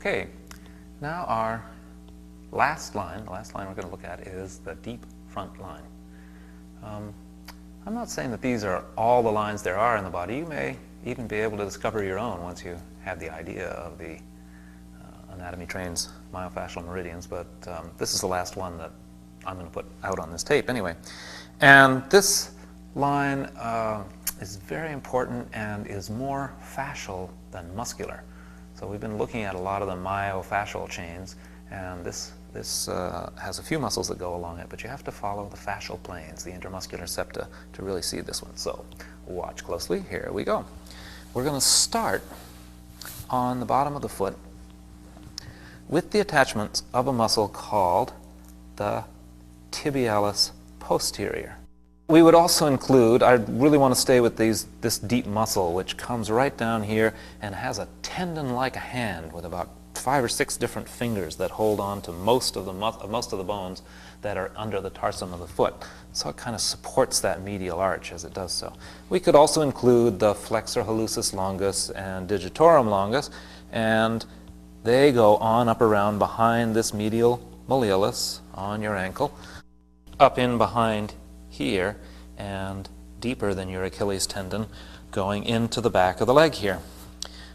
Okay, now our last line, the last line we're going to look at is the deep front line. I'm not saying that these are all the lines there are in the body. You may even be able to discover your own once you have the idea of the anatomy train's myofascial meridians, but this is the last one that I'm going to put out on this tape anyway. And this line is very important and is more fascial than muscular. So we've been looking at a lot of the myofascial chains, and this has a few muscles that go along it, but you have to follow the fascial planes, the intermuscular septa, to really see this one. So watch closely. Here we go. We're going to start on the bottom of the foot with the attachments of a muscle called the tibialis posterior. We would also include, I really want to stay with this deep muscle, which comes right down here and has a tendon like a hand with about 5 or 6 different fingers that hold on to most of the bones that are under the tarsum of the foot. So it kind of supports that medial arch as it does so. We could also include the flexor hallucis longus and digitorum longus, and they go on up around behind this medial malleolus on your ankle, up in behind here, and deeper than your Achilles tendon, going into the back of the leg here.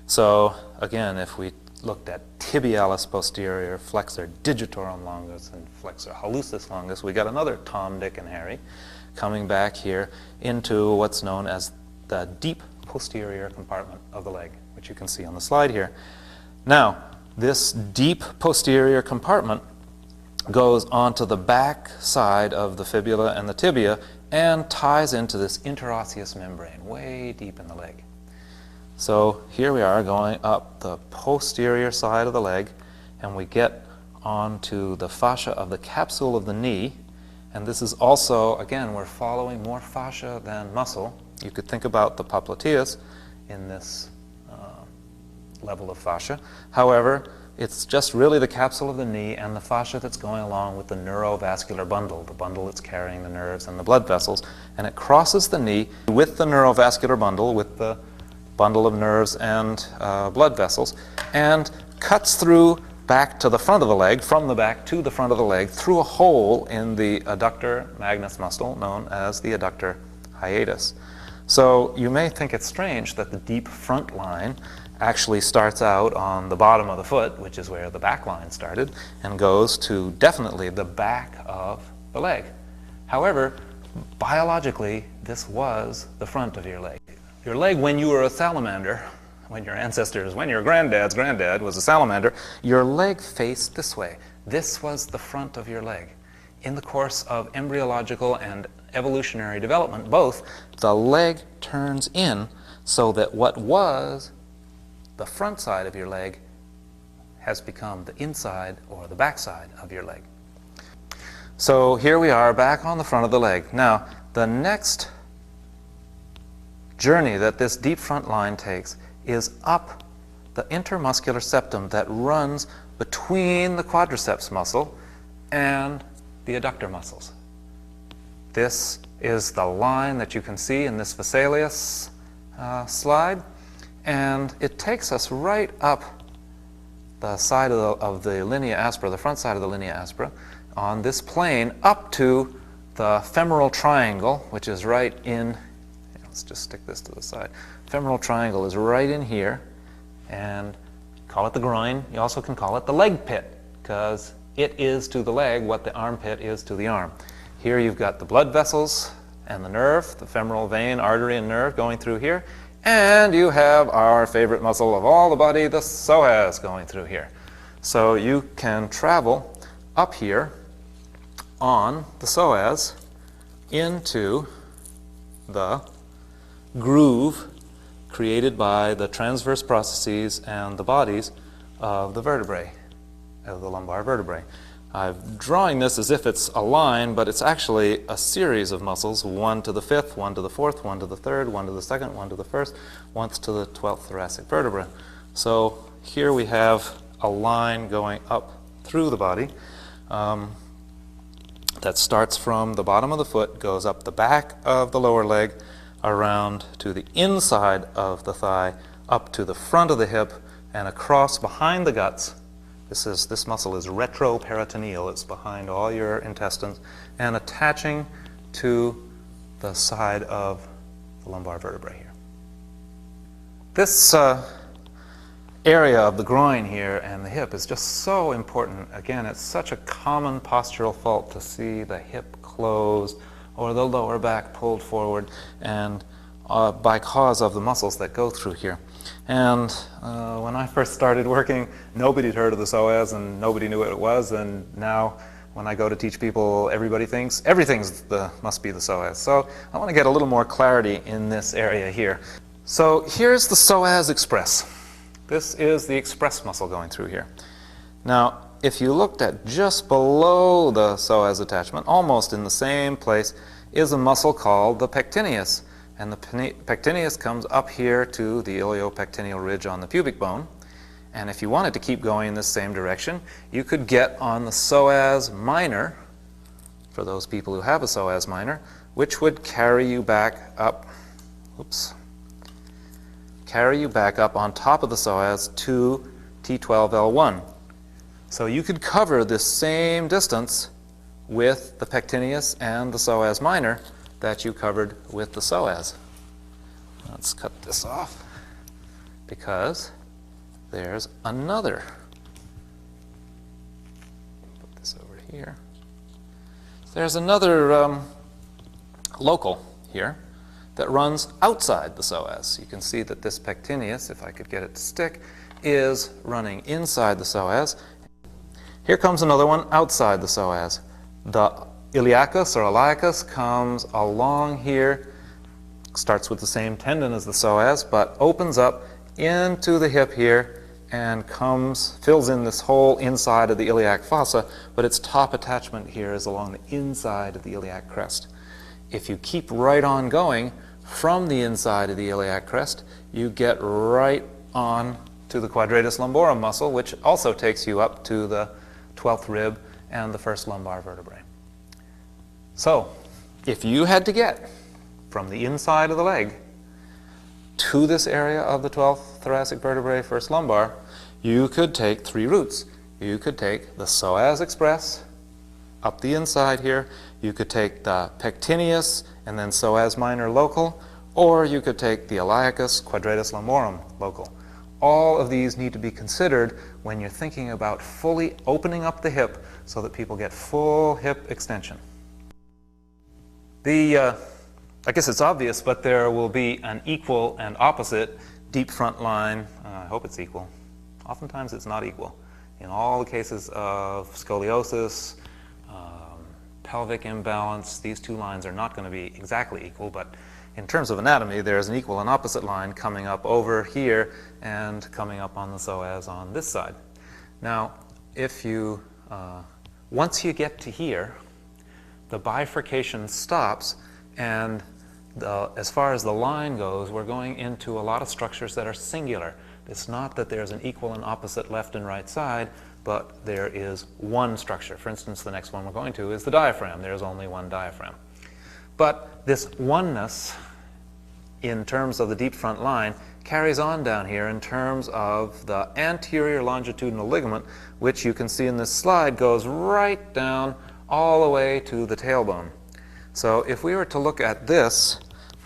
So again, if we looked at tibialis posterior, flexor digitorum longus, and flexor hallucis longus, we got another Tom, Dick, and Harry coming back here into what's known as the deep posterior compartment of the leg, which you can see on the slide here. Now, this deep posterior compartment goes onto the back side of the fibula and the tibia and ties into this interosseous membrane way deep in the leg. So here we are going up the posterior side of the leg, and we get onto the fascia of the capsule of the knee. And this is also, again, we're following more fascia than muscle. You could think about the popliteus in this level of fascia. However, it's just really the capsule of the knee and the fascia that's going along with the neurovascular bundle, the bundle that's carrying the nerves and the blood vessels. And it crosses the knee with the neurovascular bundle, with the bundle of nerves and blood vessels, and cuts through back to the front of the leg, from the back to the front of the leg, through a hole in the adductor magnus muscle known as the adductor hiatus. So you may think it's strange that the deep front line actually starts out on the bottom of the foot, which is where the back line started, and goes to definitely the back of the leg. However, biologically, this was the front of your leg. Your leg, when you were a salamander, when your granddad's granddad was a salamander, your leg faced this way. This was the front of your leg. In the course of embryological and evolutionary development, both, the leg turns in so that what was the front side of your leg has become the inside or the back side of your leg. So here we are back on the front of the leg. Now, the next journey that this deep front line takes is up the intermuscular septum that runs between the quadriceps muscle and the adductor muscles. This is the line that you can see in this Vesalius slide, and it takes us right up the side of the linea aspera, the front side of the linea aspera, on this plane up to the femoral triangle, which is right in, let's just stick this to the side. Femoral triangle is right in here, and call it the groin. You also can call it the leg pit, because it is to the leg what the armpit is to the arm. Here you've got the blood vessels and the nerve, the femoral vein, artery, and nerve going through here. And you have our favorite muscle of all the body, the psoas, going through here. So you can travel up here on the psoas into the groove created by the transverse processes and the bodies of the vertebrae, of the lumbar vertebrae. I'm drawing this as if it's a line, but it's actually a series of muscles, 1 to the 5th, 1 to the 4th, 1 to the 3rd, 1 to the 2nd, 1 to the 1st, 1 to the 12th thoracic vertebra. So here we have a line going up through the body that starts from the bottom of the foot, goes up the back of the lower leg, around to the inside of the thigh, up to the front of the hip, and across behind the guts This muscle is retroperitoneal. It's behind all your intestines and attaching to the side of the lumbar vertebrae here. This area of the groin here and the hip is just so important. Again, it's such a common postural fault to see the hip closed or the lower back pulled forward, and by cause of the muscles that go through here. And when I first started working, nobody had heard of the psoas and nobody knew what it was, and now when I go to teach people, everybody thinks everything's must be the psoas. So I want to get a little more clarity in this area here. So here's the psoas express. This is the express muscle going through here. Now, if you looked at just below the psoas attachment, almost in the same place, is a muscle called the pectineus. And the pectineus comes up here to the iliopectineal ridge on the pubic bone. And if you wanted to keep going in this same direction, you could get on the psoas minor, for those people who have a psoas minor, which would carry you back up, carry you back up on top of the psoas to T12L1. So you could cover this same distance with the pectineus and the psoas minor that you covered with the psoas. Let's cut this off because there's another. Put this over here. There's another local here that runs outside the psoas. You can see that this pectineus, if I could get it to stick, is running inside the psoas. Here comes another one outside the psoas. The iliacus or iliacus comes along here, starts with the same tendon as the psoas, but opens up into the hip here and fills in this whole inside of the iliac fossa, but its top attachment here is along the inside of the iliac crest. If you keep right on going from the inside of the iliac crest, you get right on to the quadratus lumborum muscle, which also takes you up to the 12th rib and the first lumbar vertebrae. So, if you had to get from the inside of the leg to this area of the 12th thoracic vertebrae, first lumbar, you could take three routes. You could take the psoas express up the inside here, you could take the pectineus and then psoas minor local, or you could take the iliacus quadratus lumborum local. All of these need to be considered when you're thinking about fully opening up the hip so that people get full hip extension. I guess it's obvious, but there will be an equal and opposite deep front line. I hope it's equal. Oftentimes it's not equal. In all the cases of scoliosis, pelvic imbalance, these two lines are not going to be exactly equal, but in terms of anatomy, there's an equal and opposite line coming up over here and coming up on the psoas on this side. Now, if you, once you get to here, the bifurcation stops, and as far as the line goes, we're going into a lot of structures that are singular. It's not that there's an equal and opposite left and right side, but there is one structure. For instance, the next one we're going to is the diaphragm. There's only one diaphragm. But this oneness in terms of the deep front line carries on down here in terms of the anterior longitudinal ligament, which you can see in this slide goes right down all the way to the tailbone. So if we were to look at this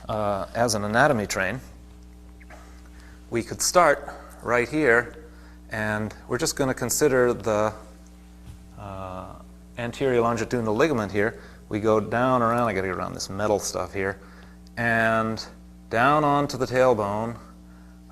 as an anatomy train, we could start right here, and we're just going to consider the anterior longitudinal ligament here. We go down around, I got to get around this metal stuff here, and down onto the tailbone,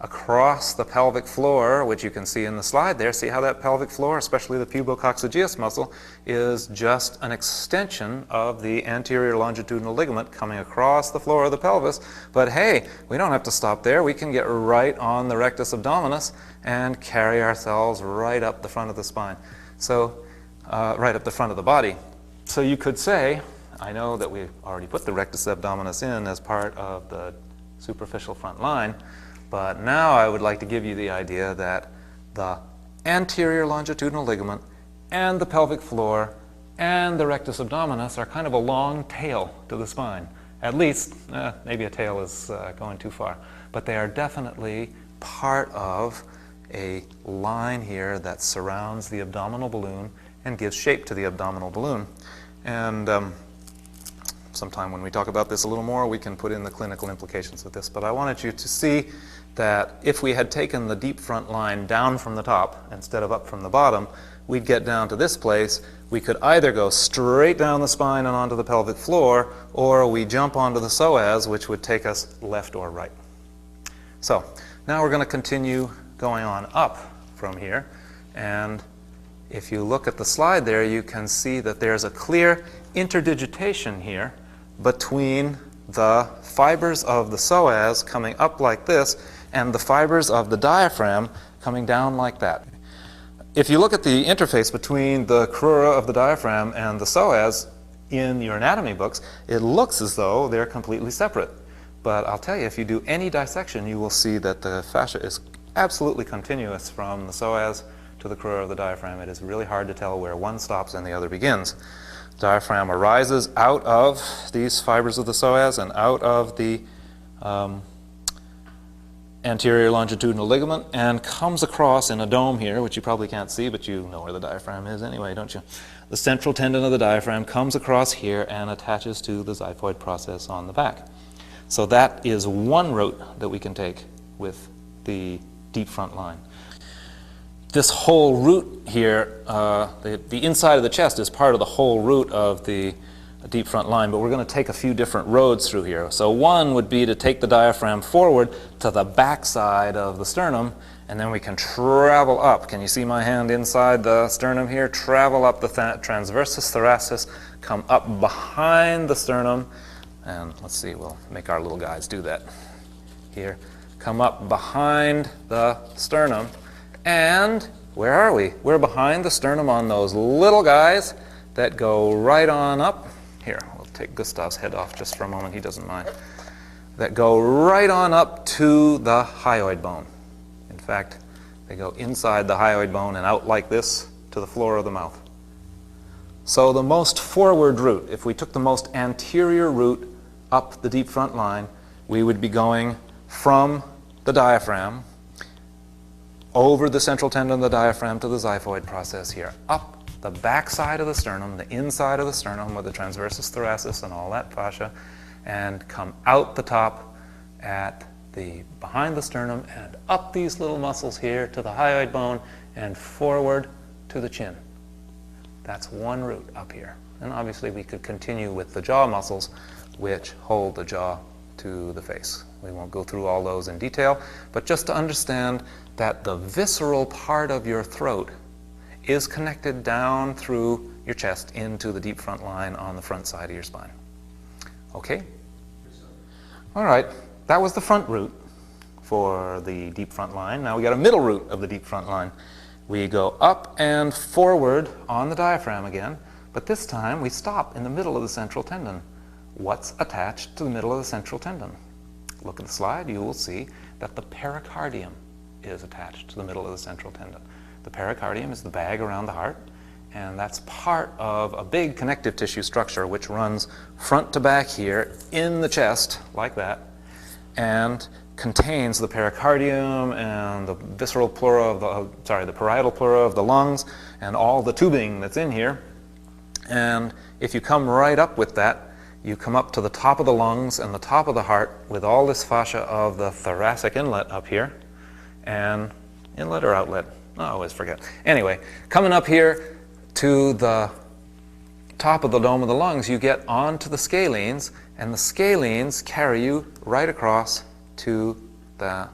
across the pelvic floor, which you can see in the slide there. See how that pelvic floor, especially the pubococcygeus muscle, is just an extension of the anterior longitudinal ligament coming across the floor of the pelvis. But hey, we don't have to stop there. We can get right on the rectus abdominis and carry ourselves right up the front of the spine. So, right up the front of the body. So you could say, I know that we've already put the rectus abdominis in as part of the superficial front line, but now I would like to give you the idea that the anterior longitudinal ligament and the pelvic floor and the rectus abdominis are kind of a long tail to the spine. At least, maybe a tail is going too far, but they are definitely part of a line here that surrounds the abdominal balloon and gives shape to the abdominal balloon. And sometime when we talk about this a little more, we can put in the clinical implications of this. But I wanted you to see that if we had taken the deep front line down from the top instead of up from the bottom, we'd get down to this place. We could either go straight down the spine and onto the pelvic floor, or we jump onto the psoas, which would take us left or right. So now we're going to continue going on up from here. And if you look at the slide there, you can see that there's a clear interdigitation here between the fibers of the psoas coming up like this and the fibers of the diaphragm coming down like that. If you look at the interface between the crura of the diaphragm and the psoas in your anatomy books, it looks as though they're completely separate. But I'll tell you, if you do any dissection, you will see that the fascia is absolutely continuous from the psoas to the crura of the diaphragm. It is really hard to tell where one stops and the other begins. The diaphragm arises out of these fibers of the psoas and out of the anterior longitudinal ligament and comes across in a dome here, which you probably can't see, but you know where the diaphragm is anyway, don't you? The central tendon of the diaphragm comes across here and attaches to the xiphoid process on the back. So that is one route that we can take with the deep front line. This whole route here, the inside of the chest is part of the whole route of the deep front line, but we're going to take a few different roads through here. So one would be to take the diaphragm forward to the back side of the sternum, and then we can travel up. Can you see my hand inside the sternum here? Travel up the transversus thoracis, come up behind the sternum, and let's see, we'll make our little guys do that here. Come up behind the sternum, and where are we? We're behind the sternum on those little guys that go right on up. Here, we'll take Gustav's head off just for a moment, he doesn't mind. That go right on up to the hyoid bone. In fact, they go inside the hyoid bone and out like this to the floor of the mouth. So the most forward route, if we took the most anterior route up the deep front line, we would be going from the diaphragm over the central tendon of the diaphragm to the xiphoid process here, up the back side of the sternum, the inside of the sternum with the transversus thoracis and all that fascia, and come out the top at the behind the sternum and up these little muscles here to the hyoid bone and forward to the chin. That's one route up here. And obviously we could continue with the jaw muscles which hold the jaw to the face. We won't go through all those in detail, but just to understand that the visceral part of your throat is connected down through your chest into the deep front line on the front side of your spine. Okay? All right, that was the front route for the deep front line. Now we got a middle route of the deep front line. We go up and forward on the diaphragm again, but this time we stop in the middle of the central tendon. What's attached to the middle of the central tendon? Look at the slide, you will see that the pericardium is attached to the middle of the central tendon. The pericardium is the bag around the heart, and that's part of a big connective tissue structure which runs front to back here in the chest, like that, and contains the pericardium and the visceral pleura of the parietal pleura of the lungs and all the tubing that's in here. And if you come right up with that, you come up to the top of the lungs and the top of the heart with all this fascia of the thoracic inlet up here. And inlet or outlet? I always forget. Anyway, coming up here to the top of the dome of the lungs, you get onto the scalenes, and the scalenes carry you right across to the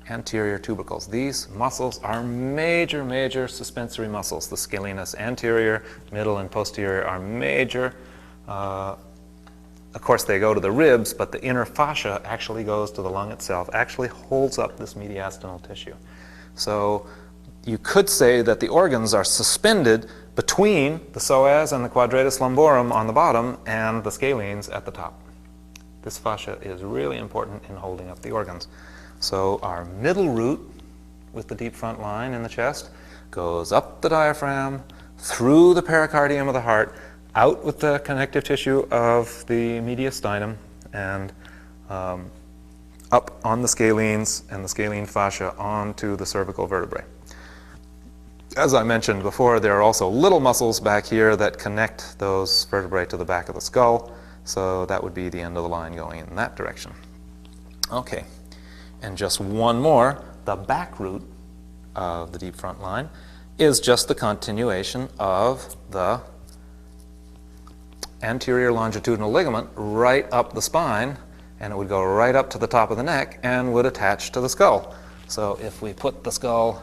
anterior tubercles. These muscles are major, major suspensory muscles. The scalenus anterior, middle, and posterior are major. Of course, they go to the ribs, but the inner fascia actually goes to the lung itself, actually holds up this mediastinal tissue. So you could say that the organs are suspended between the psoas and the quadratus lumborum on the bottom and the scalenes at the top. This fascia is really important in holding up the organs. So our middle route with the deep front line in the chest goes up the diaphragm, through the pericardium of the heart, out with the connective tissue of the mediastinum, and up on the scalenes and the scalene fascia onto the cervical vertebrae. As I mentioned before, there are also little muscles back here that connect those vertebrae to the back of the skull, so that would be the end of the line going in that direction. Okay, and just one more, the back root of the deep front line is just the continuation of the anterior longitudinal ligament right up the spine, and it would go right up to the top of the neck and would attach to the skull. So if we put the skull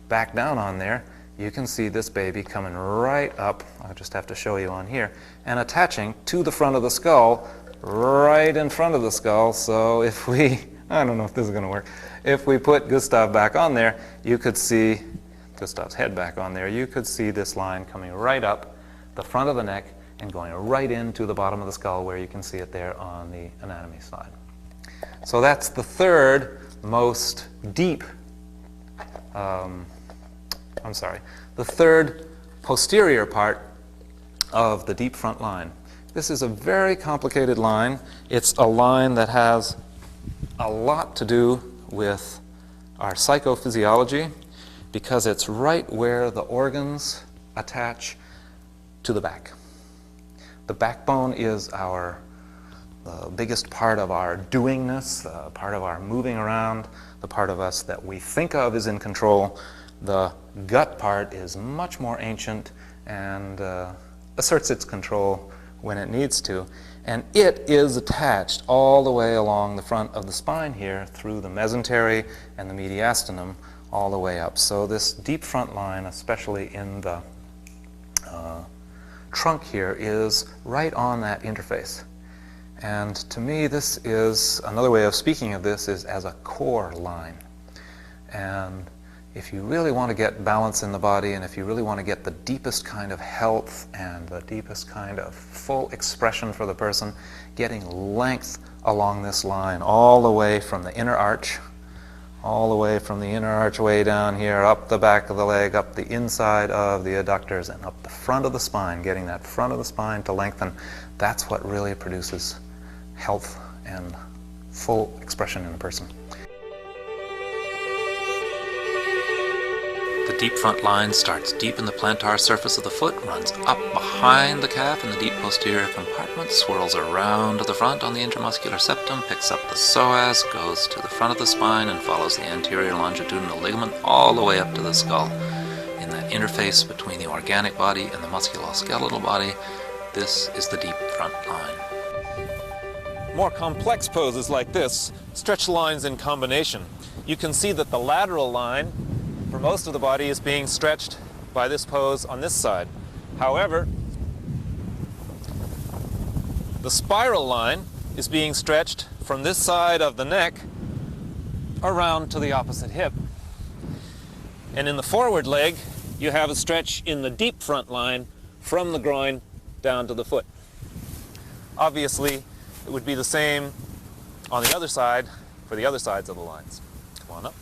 back down on there, you can see this baby coming right up, I'll just have to show you on here, and attaching to the front of the skull, right in front of the skull. So if we, I don't know if this is going to work, if we put Gustav back on there, you could see Gustav's head back on there, you could see this line coming right up the front of the neck and going right into the bottom of the skull, where you can see it there on the anatomy side. So that's the third most deep, the third posterior part of the deep front line. This is a very complicated line. It's a line that has a lot to do with our psychophysiology, because it's right where the organs attach to the back. The backbone is the biggest part of our doingness, part of our moving around, the part of us that we think of is in control. The gut part is much more ancient and asserts its control when it needs to. And it is attached all the way along the front of the spine here through the mesentery and the mediastinum all the way up. So this deep front line, especially in the trunk here, is right on that interface. And to me, this is another way of speaking of this is as a core line. And if you really want to get balance in the body, and if you really want to get the deepest kind of health and the deepest kind of full expression for the person, getting length along this line all the way from the inner arch, all the way from the inner archway down here, up the back of the leg, up the inside of the adductors, and up the front of the spine, getting that front of the spine to lengthen, that's what really produces health and full expression in a person. The deep front line starts deep in the plantar surface of the foot, runs up behind the calf in the deep posterior compartment, swirls around to the front on the intermuscular septum, picks up the psoas, goes to the front of the spine, and follows the anterior longitudinal ligament all the way up to the skull. In that interface between the organic body and the musculoskeletal body, this is the deep front line. More complex poses like this stretch lines in combination. You can see that the lateral line for most of the body is being stretched by this pose on this side. However, the spiral line is being stretched from this side of the neck around to the opposite hip. And in the forward leg, you have a stretch in the deep front line from the groin down to the foot. Obviously, it would be the same on the other side for the other sides of the lines. Come on up.